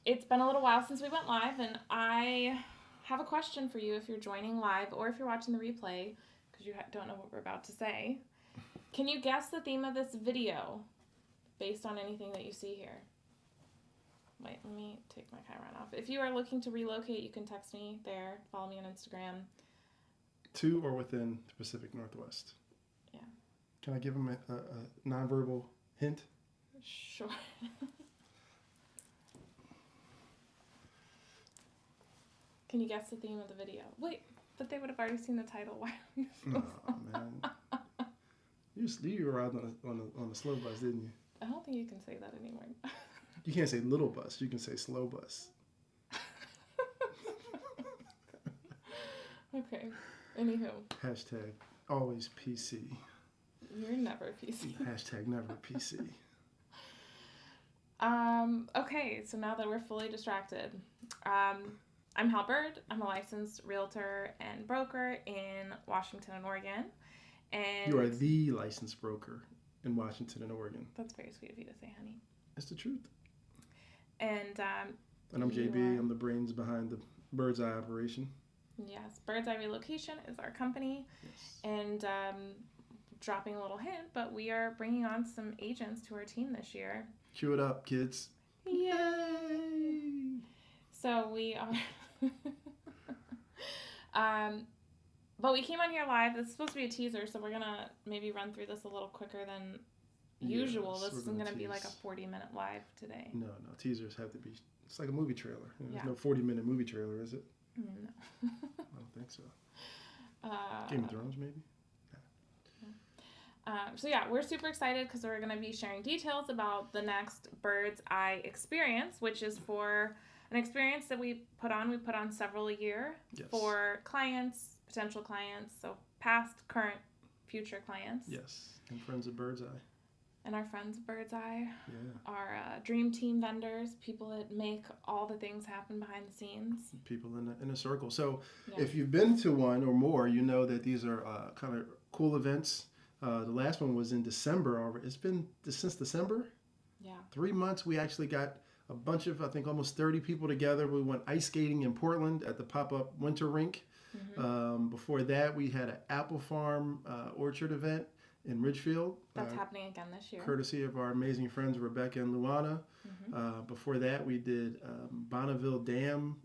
It's been a little while since we went live, and I have a question for you if you're joining live or if you're watching the replay, because you don't know what we're about to say. Can you guess the theme of this video based on anything that you see here? Wait, let me take my camera off. If you are looking to relocate, you can text me there. Follow me on Instagram. To or within the Pacific Northwest. Yeah. Can I give them a nonverbal hint? Sure. Can you guess the theme of the video? Wait, but they would have already seen the title. Why are you so man. You were out on the slow bus, didn't you? I don't think you can say that anymore. You can't say little bus. You can say slow bus. Okay. Anywho. Hashtag always PC. You're never PC. Hashtag never PC. Okay, so now that we're fully distracted, I'm Hal Byrd. I'm a licensed realtor and broker in Washington and Oregon. And you are the licensed broker in Washington and Oregon. That's very sweet of you to say, honey. It's the truth. And I'm JB. I'm the brains behind the Bird's Eye operation. Yes, Bird's Eye Relocation is our company. Yes. And dropping a little hint, but we are bringing on some agents to our team this year. Cue it up, kids. Yay! So we are... but we came on here live. This is supposed to be a teaser, so we're going to maybe run through this a little quicker than usual. Yes, this isn't going to be like a 40-minute live today. No. Teasers have to be... It's like a movie trailer. There's yeah. no 40-minute movie trailer, is it? No. I don't think so. Game of Thrones, maybe? So yeah, we're super excited because we're going to be sharing details about the next Bird's Eye experience, which is for an experience that we put on. We put on several a year for clients, potential clients, so past, current, future clients. Yes, and friends of Bird's Eye. And our friends of Bird's Eye. Yeah. Our dream team vendors, people that make all the things happen behind the scenes. People in a circle. So if you've been to one or more, you know that these are kind of cool events. The last one was in December already. It's been since December? Yeah. 3 months. We actually got a bunch of, I think, almost 30 people together. We went ice skating in Portland at the pop-up winter rink. Mm-hmm. Before that, we had an apple farm orchard event in Ridgefield. That's happening again this year. Courtesy of our amazing friends, Rebecca and Luana. Mm-hmm. Before that, we did Bonneville Dam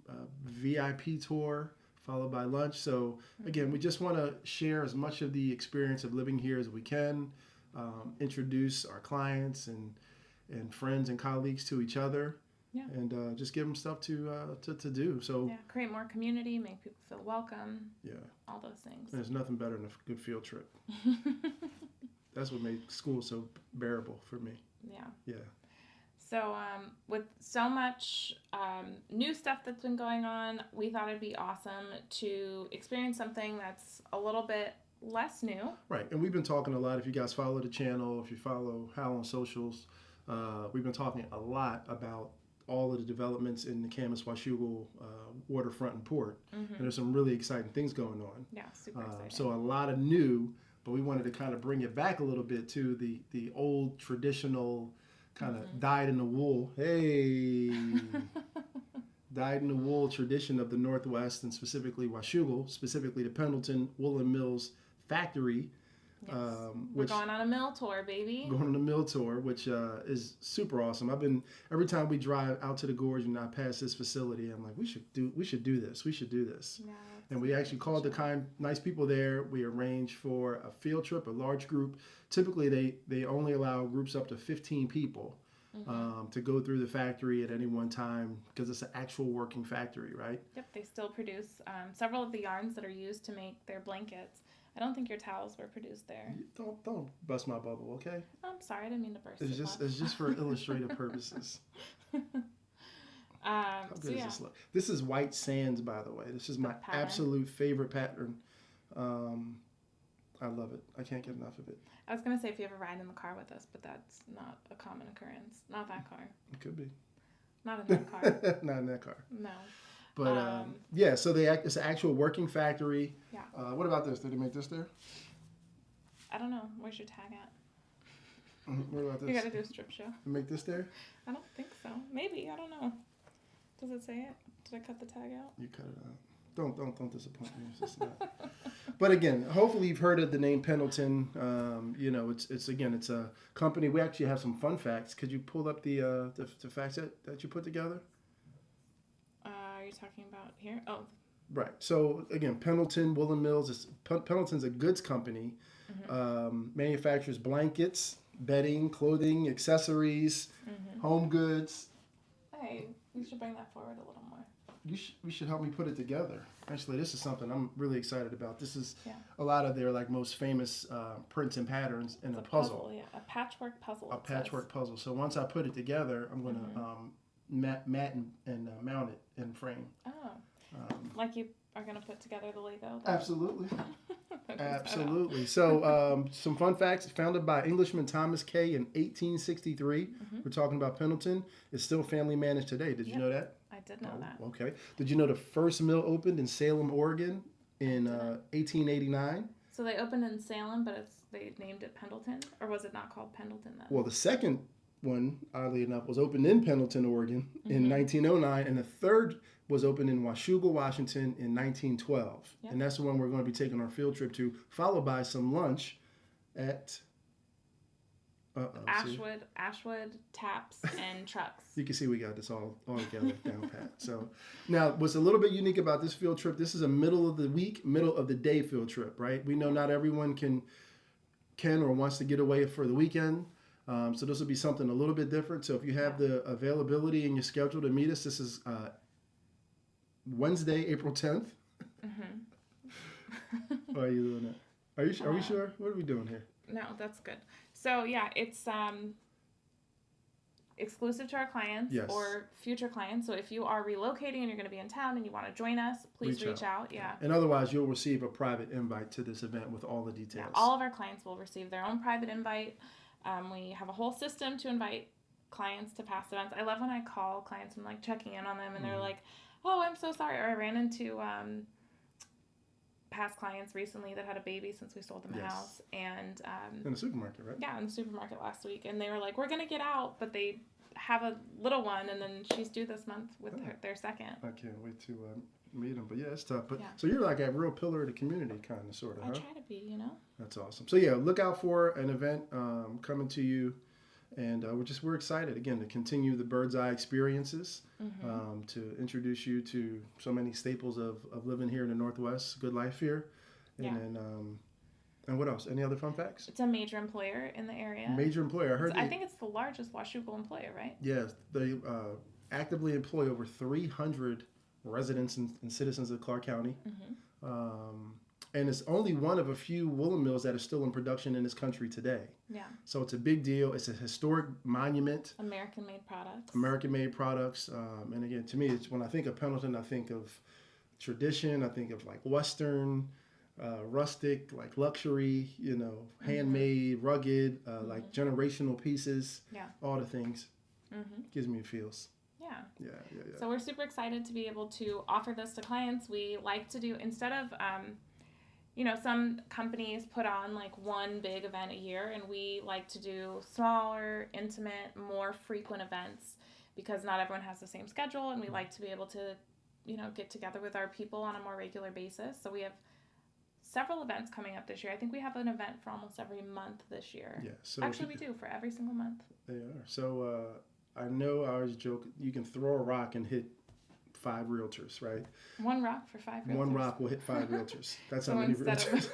VIP tour, followed by lunch. So again, we just want to share as much of the experience of living here as we can, introduce our clients and friends and colleagues to each other, and just give them stuff to do. So create more community, make people feel welcome. Yeah, all those things. There's nothing better than a good field trip. That's what made school so bearable for me. Yeah. So with so much new stuff that's been going on, we thought it'd be awesome to experience something that's a little bit less new. Right, and we've been talking a lot. If you guys follow the channel, if you follow Hal on socials, we've been talking a lot about all of the developments in the Camas Washougal waterfront and port. Mm-hmm. And there's some really exciting things going on. Yeah, super exciting. So a lot of new, but we wanted to kind of bring it back a little bit to the old traditional kind of dyed in the wool. Hey, dyed in the wool tradition of the Northwest, and specifically Washougal, specifically the Pendleton Woolen Mills factory. Yes. We're going on a mill tour, baby. Going on a mill tour, which is super awesome. Every time we drive out to the gorge and I pass this facility, I'm like, we should do this. Yeah, and we actually called the nice people there. We arranged for a field trip, a large group. Typically, they only allow groups up to 15 people to go through the factory at any one time because it's an actual working factory, right? Yep, they still produce several of the yarns that are used to make their blankets. I don't think your towels were produced there. Don't bust my bubble, okay? I'm sorry, I didn't mean to burst it. It's just for illustrative purposes. How good does this look? This is white sands, by the way. This is my absolute favorite pattern. I love it. I can't get enough of it. I was going to say if you ever ride in the car with us, but that's not a common occurrence. Not that car. It could be. Not in that car. Not in that car. No. But so it's an actual working factory. Yeah. What about this? Did they make this there? I don't know. Where's your tag at? What about this? You got to do a strip show. They make this there? I don't think so. Maybe. I don't know. Does it say it? Did I cut the tag out? You cut it out. Don't disappoint me. It's just not. But again, hopefully you've heard of the name Pendleton. It's a company. We actually have some fun facts. Could you pull up the facts that you put together? Are you talking about here? Oh. Right. So again, Pendleton Woolen Mills. Pendleton's a goods company. Manufactures blankets, bedding, clothing, accessories, home goods. Hey, you should bring that forward a little more. You should help me put it together. Actually, this is something I'm really excited about. This is a lot of their most famous prints and patterns in a puzzle. A patchwork puzzle. A patchwork puzzle. So once I put it together, I'm going to mat and mount it in frame. Oh, like you are going to put together the Lego? Absolutely. Absolutely. So some fun facts. Founded by Englishman Thomas Kay in 1863. We're talking about Pendleton. It's still family managed today. Did you know that? I did know that. Okay. Did you know the first mill opened in Salem, Oregon in 1889? So they opened in Salem, but they named it Pendleton? Or was it not called Pendleton then? Well, the second one, oddly enough, was opened in Pendleton, Oregon in 1909. And the third was opened in Washougal, Washington in 1912. Yep. And that's the one we're going to be taking our field trip to, followed by some lunch at... Ashwood Taps and Trucks. You can see we got this all together down pat. So now what's a little bit unique about this field trip, this is a middle of the week, middle of the day field trip, right? We know not everyone can or wants to get away for the weekend. So this will be something a little bit different. So if you have the availability in your schedule to meet us, this is Wednesday, April 10th. Why are you doing that? Are we sure? What are we doing here? No, that's good. So yeah, it's exclusive to our clients or future clients. So if you are relocating and you're going to be in town and you want to join us, please reach out. Yeah. And otherwise, you'll receive a private invite to this event with all the details. Yeah, all of our clients will receive their own private invite. We have a whole system to invite clients to past events. I love when I call clients and checking in on them, and they're like, "Oh, I'm so sorry." Or I ran into past clients recently that had a baby since we sold them a house, and in the supermarket, right? Yeah, in the supermarket last week, and they were like, "We're gonna get out," but they have a little one, and then she's due this month with their second. I can't wait to meet them, but yeah, it's tough. But so you're like a real pillar of the community, kind of, sort of. I try to be, That's awesome. So yeah, look out for an event coming to you. And we're excited, again, to continue the bird's eye experiences, to introduce you to so many staples of living here in the Northwest, good life here. And then, and what else? Any other fun facts? It's a major employer in the area. Major employer. I think it's the largest Washougal employer, right? Yes. They actively employ over 300 residents and citizens of Clark County. And it's only one of a few woolen mills that are still in production in this country today. Yeah. So it's a big deal. It's a historic monument. American-made products. American-made products. And again, to me, it's when I think of Pendleton, I think of tradition. I think of Western, rustic, luxury, handmade, rugged, generational pieces. Yeah. All the things. Gives me feels. Yeah. So we're super excited to be able to offer this to clients. We like to do, instead of... some companies put on one big event a year, and we like to do smaller, intimate, more frequent events because not everyone has the same schedule, and we like to be able to, get together with our people on a more regular basis. So we have several events coming up this year. I think we have an event for almost every month this year. Yeah. So actually, we do for every single month. They are. So I know I always joke, you can throw a rock and hit 5 realtors, right? One rock for 5 realtors. One rock will hit 5 realtors. That's how many realtors.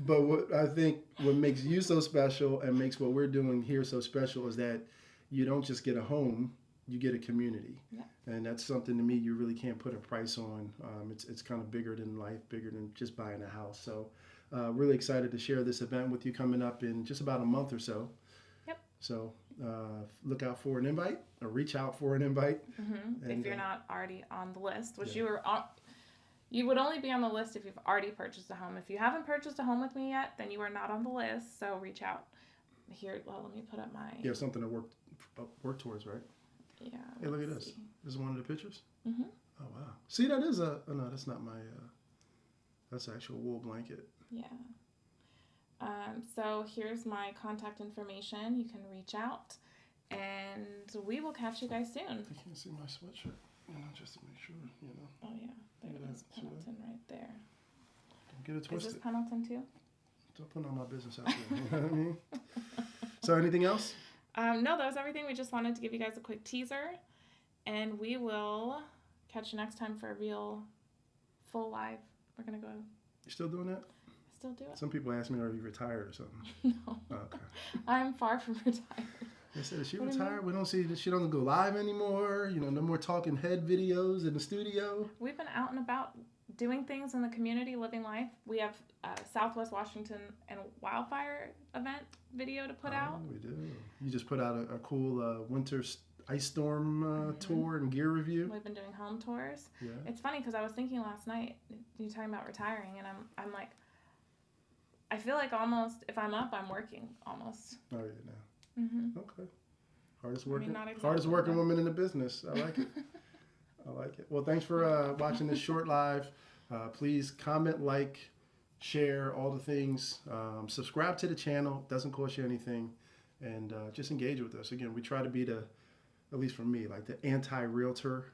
But what makes you so special and makes what we're doing here so special is that you don't just get a home, you get a community. Yeah. And that's something to me you really can't put a price on. It's kind of bigger than life, bigger than just buying a house. So really excited to share this event with you coming up in just about a month or so. Yep. So look out for an invite or reach out for an invite. And, if you're not already on the list, which you would only be on the list if you've already purchased a home. If you haven't purchased a home with me yet, then you are not on the list. So reach out. Here, let me put up my... You have something to work towards, right? Yeah. Hey, look at this. This is one of the pictures? Oh, wow. See, that is no, that's not my... that's an actual wool blanket. Yeah. So here's my contact information. You can reach out. And we will catch you guys soon. I can't see my sweatshirt, just to make sure, Oh, yeah. There it is. Pendleton right there. Don't get it twisted. Is this Pendleton too? Don't put all my business out there. You know what I mean? So anything else? No, that was everything. We just wanted to give you guys a quick teaser. And we will catch you next time for a real full live. We're going to go. You still doing that? Still do it. Some people ask me, are you retired or something? No. Oh, okay. I'm far from retired. They said, is she retired? We don't see that she doesn't go live anymore. No more talking head videos in the studio. We've been out and about doing things in the community, living life. We have Southwest Washington and wildfire event video to put out. We do. You just put out a cool winter ice storm tour and gear review. We've been doing home tours. Yeah. It's funny because I was thinking last night, you talking about retiring, and I'm like, I feel like almost, if I'm up, I'm working almost. Oh, yeah, now. Mm-hmm. Okay. Hardest working, not exactly, hardest working woman in the business. I like it. I like it. Well, thanks for watching this short live. Please comment, like, share, all the things. Subscribe to the channel. Doesn't cost you anything. And just engage with us. Again, we try to be at least for me, like the anti-realtor.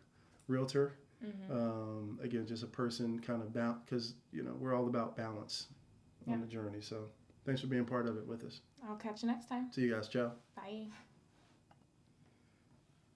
Mm-hmm. Again, just a person kind of because we're all about balance on the journey. So thanks for being part of it with us. I'll catch you next time. See you guys. Ciao. Bye.